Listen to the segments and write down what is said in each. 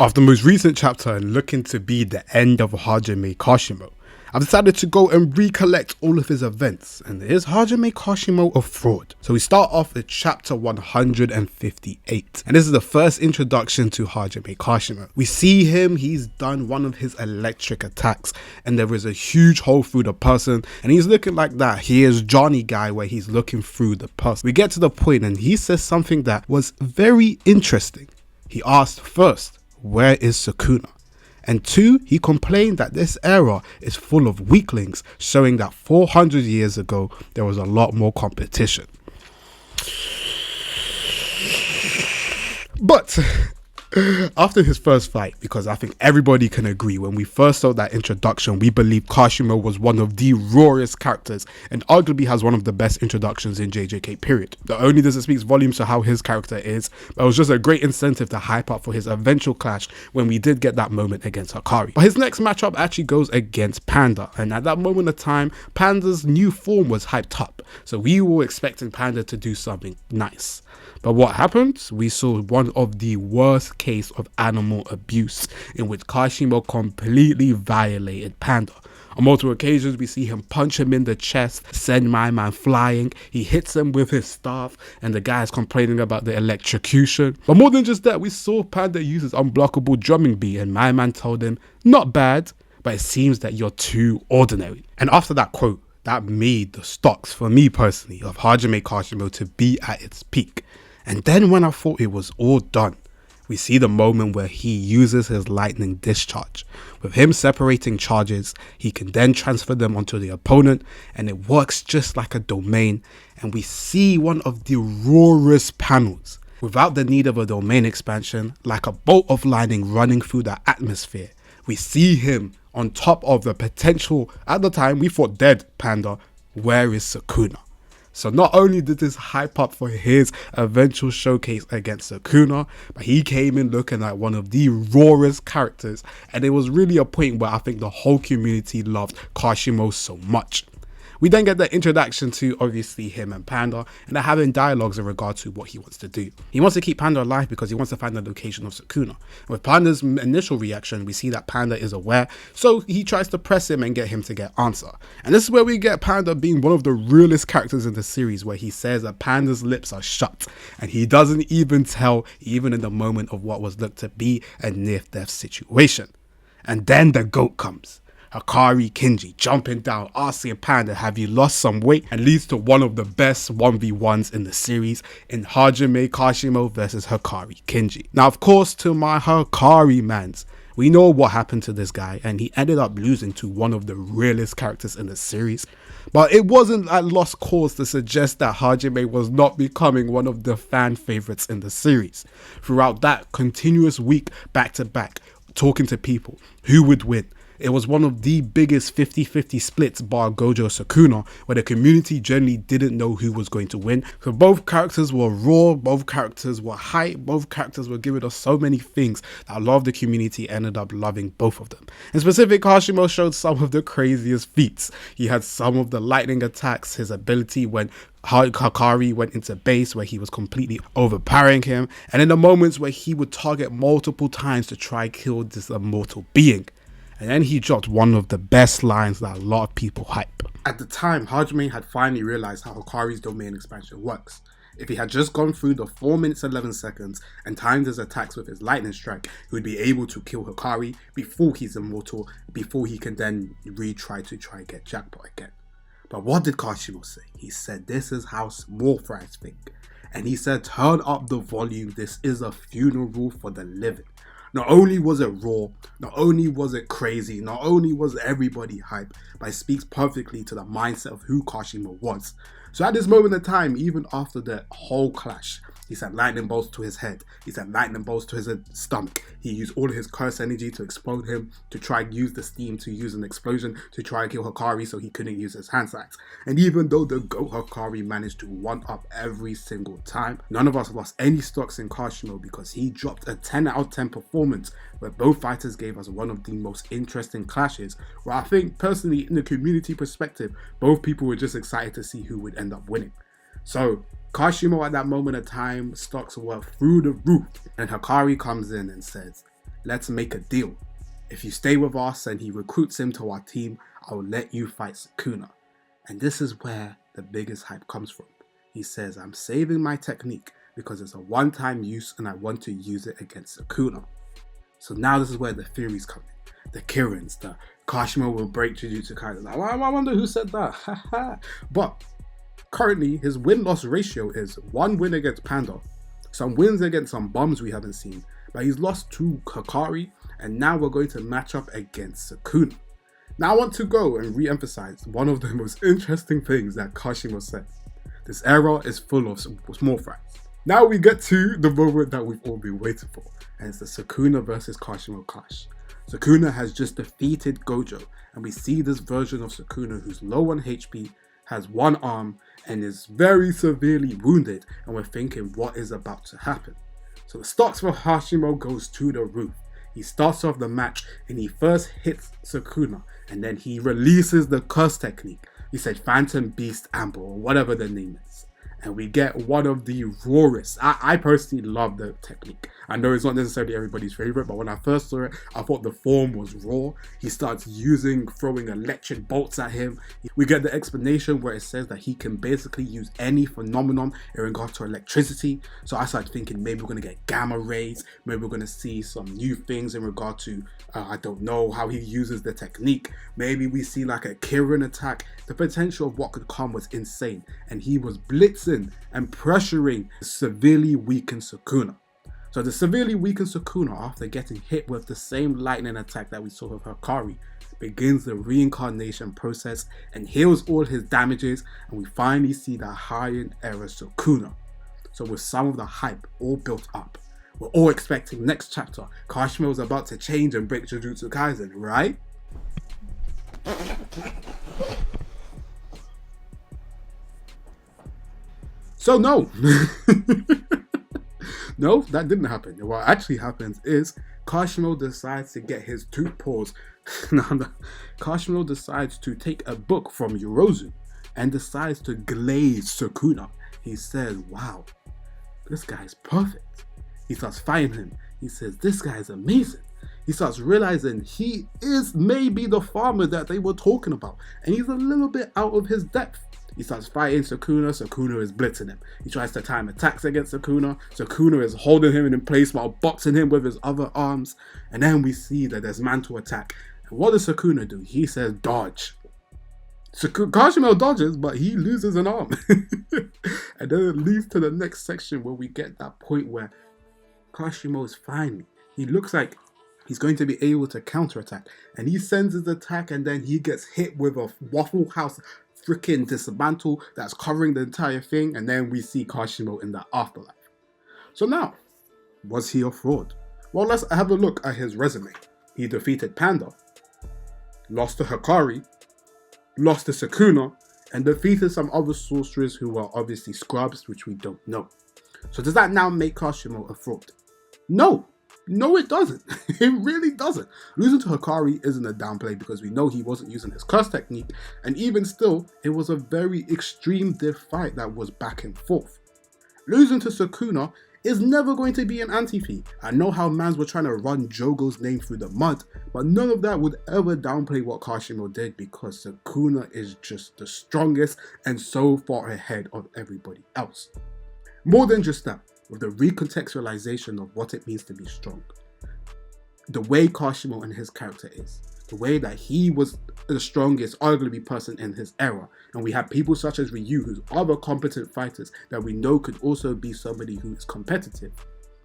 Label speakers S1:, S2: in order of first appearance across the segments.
S1: After the most recent chapter and looking to be the end of Hajime Kashimo, I've decided to go and recollect all of his events, and is Hajime Kashimo a fraud? So we start off with chapter 158, and this is the first introduction to Hajime Kashimo. We see him, he's done one of his electric attacks, and there is a huge hole through the person, and he's looking like that. He is Johnny Guy where he's looking through the person. We get to the point and he says something that was very interesting. He asked first, where is Sukuna? And two, he complained that this era is full of weaklings, showing that 400 years ago, there was a lot more competition. But after his first fight, because I think everybody can agree, when we first saw that introduction, we believe Kashimo was one of the rawest characters and arguably has one of the best introductions in JJK period. Not only does it speak volumes to how his character is, but it was just a great incentive to hype up for his eventual clash when we did get that moment against Hakari. But his next matchup actually goes against Panda, and at that moment of time, Panda's new form was hyped up, so we were expecting Panda to do something nice. But what happened? We saw one of the worst case of animal abuse in which Kashimo completely violated Panda. On multiple occasions, we see him punch him in the chest, send my man flying. He hits him with his staff, and the guy is complaining about the electrocution. But more than just that, we saw Panda use his unblockable drumming beat, and my man told him, not bad, but it seems that you're too ordinary. And after that quote, that made the stocks, for me personally, of Hajime Kashimo to be at its peak. And then when I thought it was all done, we see the moment where he uses his lightning discharge. With him separating charges, he can then transfer them onto the opponent, and it works just like a domain, and we see one of the rawest panels. Without the need of a domain expansion, like a bolt of lightning running through the atmosphere, we see him on top of the potential, at the time we thought dead Panda. Where is Sukuna? So not only did this hype up for his eventual showcase against Sukuna, but he came in looking like one of the rawest characters, and it was really a point where I think the whole community loved Kashimo so much. We then get the introduction to obviously him and Panda, and they're having dialogues in regard to what he wants to do. He wants to keep Panda alive because he wants to find the location of Sukuna. With Panda's initial reaction, we see that Panda is aware, so he tries to press him and get him to get answer. And this is where we get Panda being one of the realest characters in the series, where he says that Panda's lips are shut, and he doesn't even tell, even in the moment of what was looked to be a near-death situation. And then the GOAT comes. Hakari Kinji jumping down, asking Panda, have you lost some weight? And leads to one of the best 1v1s in the series in Hajime Kashimo versus Hakari Kinji. Now, of course, to my Hakari mans, we know what happened to this guy, and he ended up losing to one of the realest characters in the series. But it wasn't a lost cause to suggest that Hajime was not becoming one of the fan favorites in the series. Throughout that continuous week back to back, talking to people, who would win? It was one of the biggest 50-50 splits bar Gojo Sukuna, where the community generally didn't know who was going to win. So both characters were raw, both characters were hype, both characters were giving us so many things that a lot of the community ended up loving both of them. In specific, Kashimo showed some of the craziest feats. He had some of the lightning attacks, his ability when Hakari went into base where he was completely overpowering him, and in the moments where he would target multiple times to try kill this immortal being. And then he dropped one of the best lines that a lot of people hype. At the time, Hajime had finally realized how Hakari's domain expansion works. If he had just gone through the 4 minutes 11 seconds and timed his attacks with his lightning strike, he would be able to kill Hakari before he's immortal, before he can then retry to get jackpot again. But what did Kashimo say? He said, this is how small fries think. And he said, turn up the volume, this is a funeral for the living. Not only was it raw, not only was it crazy, not only was everybody hype, but it speaks perfectly to the mindset of who Kashimo was. So at this moment in time, even after the whole clash, he sent lightning bolts to his head, he sent lightning bolts to his stomach, he used all of his curse energy to explode him, to try and use the steam to use an explosion to try and kill Hakari so he couldn't use his hand sights. And even though the GOAT Hakari managed to one up every single time, none of us lost any stocks in Kashimo because he dropped a 10 out of 10 performance where both fighters gave us one of the most interesting clashes, where I think personally in the community perspective, both people were just excited to see who would end up winning. So Kashimo at that moment of time, stocks were through the roof, and Hakari comes in and says, let's make a deal. If you stay with us and he recruits him to our team, I'll let you fight Sukuna. And this is where the biggest hype comes from. He says, I'm saving my technique because it's a one-time use and I want to use it against Sukuna. So now this is where the theories come in. The Kirins, the Kashimo will break Jujutsu Kaisen. I wonder who said that. But currently his win-loss ratio is 1 win against Panda, some wins against some bums we haven't seen, but he's lost to Hakari, and now we're going to match up against Sukuna. Now I want to go and re-emphasize one of the most interesting things that Kashimo said. This era is full of small fries. Now we get to the moment that we've all been waiting for, and it's the Sukuna versus Kashimo clash. Sukuna has just defeated Gojo, and we see this version of Sukuna who's low on HP, has one arm, and is very severely wounded, and we're thinking what is about to happen. So the stocks for Hajime goes to the roof. He starts off the match and he first hits Sukuna, and then he releases the curse technique. He said Phantom Beast Amber or whatever the name is. And we get one of the rawest. I personally love the technique. I know it's not necessarily everybody's favorite, but when I first saw it, I thought the form was raw. He starts throwing electric bolts at him. We get the explanation where it says that he can basically use any phenomenon in regard to electricity. So I started thinking maybe we're going to get gamma rays. Maybe we're going to see some new things in regard to, I don't know, how he uses the technique. Maybe we see like a Kirin attack. The potential of what could come was insane. And he was blitzing and pressuring severely weakened Sukuna. So the severely weakened Sukuna, after getting hit with the same lightning attack that we saw with Hakari, begins the reincarnation process and heals all his damages, and we finally see the high-end era Sukuna. So with some of the hype all built up, we're all expecting next chapter, Kashimo is about to change and break Jujutsu Kaisen, right? So no, no, that didn't happen. What actually happens is Kashimo decides to get his two paws. Kashimo decides to take a book from Yorozu and decides to glaze Sukuna. He says, wow, this guy's perfect. He starts fighting him. He says, this guy's amazing. He starts realizing he is maybe the farmer that they were talking about. And he's a little bit out of his depth. He starts fighting Sukuna. Sukuna is blitzing him. He tries to time attacks against Sukuna. Sukuna is holding him in place while boxing him with his other arms. And then we see that there's mantle attack. And what does Sukuna do? He says dodge. Kashimo dodges, but he loses an arm. And then it leads to the next section where we get that point where Kashimo is finally, he looks like he's going to be able to counterattack. And he sends his attack and then he gets hit with a Waffle House freaking dismantle that's covering the entire thing, and then we see Kashimo in the afterlife. So now, was he a fraud? Well, let's have a look at his resume. He defeated Panda, lost to Hakari, lost to Sukuna, and defeated some other sorcerers who were obviously scrubs, which we don't know. So does that now make Kashimo a fraud? No, it doesn't. It really doesn't. Losing to Hakari isn't a downplay because we know he wasn't using his curse technique, and even still, it was a very extreme diff fight that was back and forth. Losing to Sukuna is never going to be an anti-fee. I know how mans were trying to run Jogo's name through the mud, but none of that would ever downplay what Kashimo did because Sukuna is just the strongest and so far ahead of everybody else. More than just that, with the recontextualization of what it means to be strong. The way Kashimo and his character is, the way that he was the strongest, arguably person in his era, and we have people such as Ryu, who's other competent fighters that we know could also be somebody who is competitive.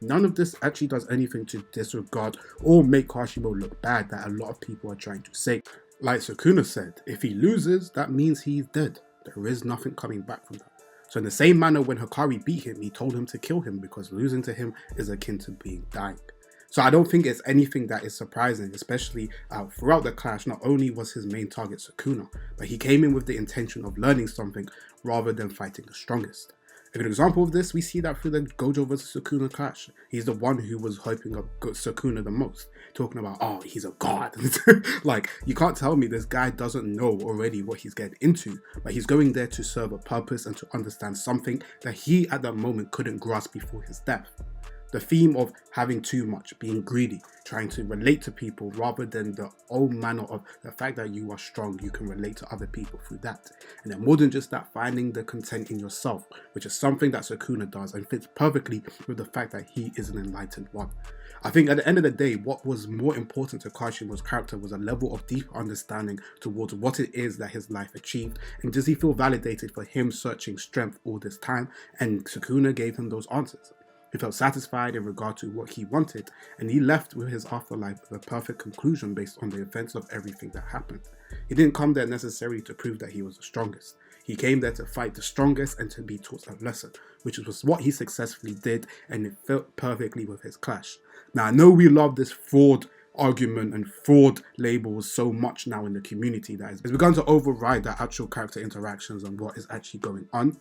S1: None of this actually does anything to disregard or make Kashimo look bad that a lot of people are trying to say. Like Sukuna said, if he loses, that means he's dead. There is nothing coming back from that. So in the same manner, when Hakari beat him, he told him to kill him because losing to him is akin to being dying. So I don't think it's anything that is surprising, especially throughout the clash. Not only was his main target Sukuna, but he came in with the intention of learning something rather than fighting the strongest. A good example of this, we see that through the Gojo vs Sukuna clash. He's the one who was hyping up Sukuna the most, talking about, oh, he's a god. Like, you can't tell me this guy doesn't know already what he's getting into, but he's going there to serve a purpose and to understand something that he at that moment couldn't grasp before his death. The theme of having too much, being greedy, trying to relate to people rather than the old manner of the fact that you are strong, you can relate to other people through that. And then more than just that, finding the content in yourself, which is something that Sukuna does and fits perfectly with the fact that he is an enlightened one. I think at the end of the day, what was more important to Kashimo's character was a level of deep understanding towards what it is that his life achieved, and does he feel validated for him searching strength all this time, and Sukuna gave him those answers. He felt satisfied in regard to what he wanted, and he left with his afterlife with a perfect conclusion based on the events of everything that happened. He didn't come there necessarily to prove that he was the strongest. He came there to fight the strongest and to be taught a lesson, which was what he successfully did, and it fit perfectly with his clash. Now, I know we love this fraud argument and fraud labels so much now in the community that it's begun to override the actual character interactions and what is actually going on.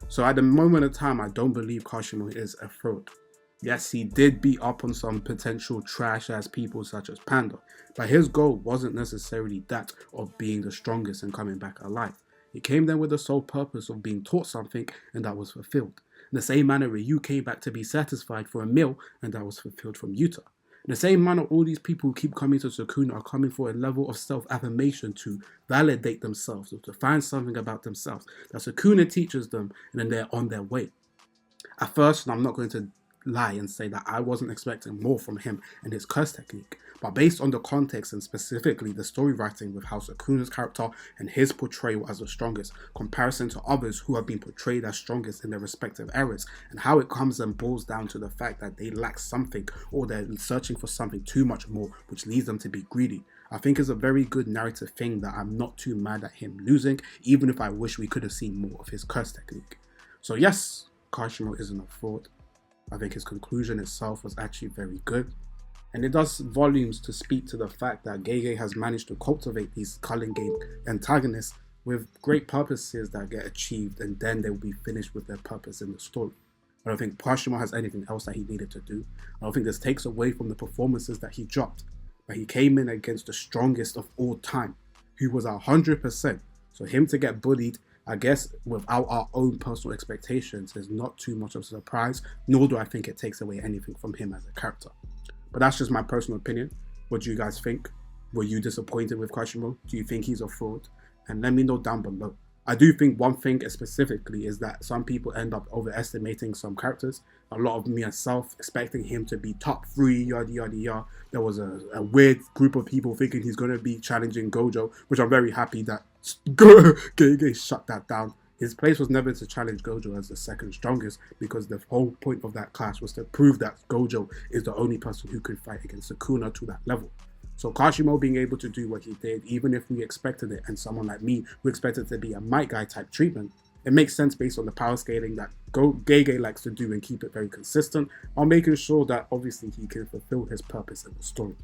S1: So at the moment of time, I don't believe Kashimo is a fraud. Yes, he did beat up on some potential trash-ass people such as Panda, but his goal wasn't necessarily that of being the strongest and coming back alive. He came there with the sole purpose of being taught something, and that was fulfilled. In the same manner, Ryu came back to be satisfied for a meal, and that was fulfilled from Yuta. In the same manner, all these people who keep coming to Sukuna are coming for a level of self-affirmation to validate themselves or to find something about themselves that Sukuna teaches them, and then they're on their way. At first, and I'm not going to lie and say that I wasn't expecting more from him and his curse technique, but based on the context and specifically the story writing with how Sukuna's character and his portrayal as the strongest comparison to others who have been portrayed as strongest in their respective eras, and how it comes and boils down to the fact that they lack something or they're searching for something too much more, which leads them to be greedy, I think is a very good narrative thing that I'm not too mad at him losing, even if I wish we could have seen more of his curse technique. So yes, Kashimo isn't a fraud. I think his conclusion itself was actually very good. And it does volumes to speak to the fact that Gege has managed to cultivate these culling game antagonists with great purposes that get achieved, and then they will be finished with their purpose in the story. I don't think Kashimo has anything else that he needed to do. I don't think this takes away from the performances that he dropped. But he came in against the strongest of all time, who was 100%. So him to get bullied, I guess, without our own personal expectations is not too much of a surprise, nor do I think it takes away anything from him as a character. But that's just my personal opinion. What do you guys think? Were you disappointed with Kashimo? Do you think he's a fraud? And let me know down below. I do think one thing specifically is that some people end up overestimating some characters. A lot of me myself expecting him to be top 3, yada yada yada. There was a weird group of people thinking he's going to be challenging Gojo, which I'm very happy that Gege shut that down. His place was never to challenge Gojo as the second strongest, because the whole point of that clash was to prove that Gojo is the only person who could fight against Sukuna to that level. So Kashimo being able to do what he did, even if we expected it, and someone like me who expected it to be a Might Guy type treatment, it makes sense based on the power scaling that Gege likes to do and keep it very consistent, while making sure that obviously he can fulfill his purpose in the story.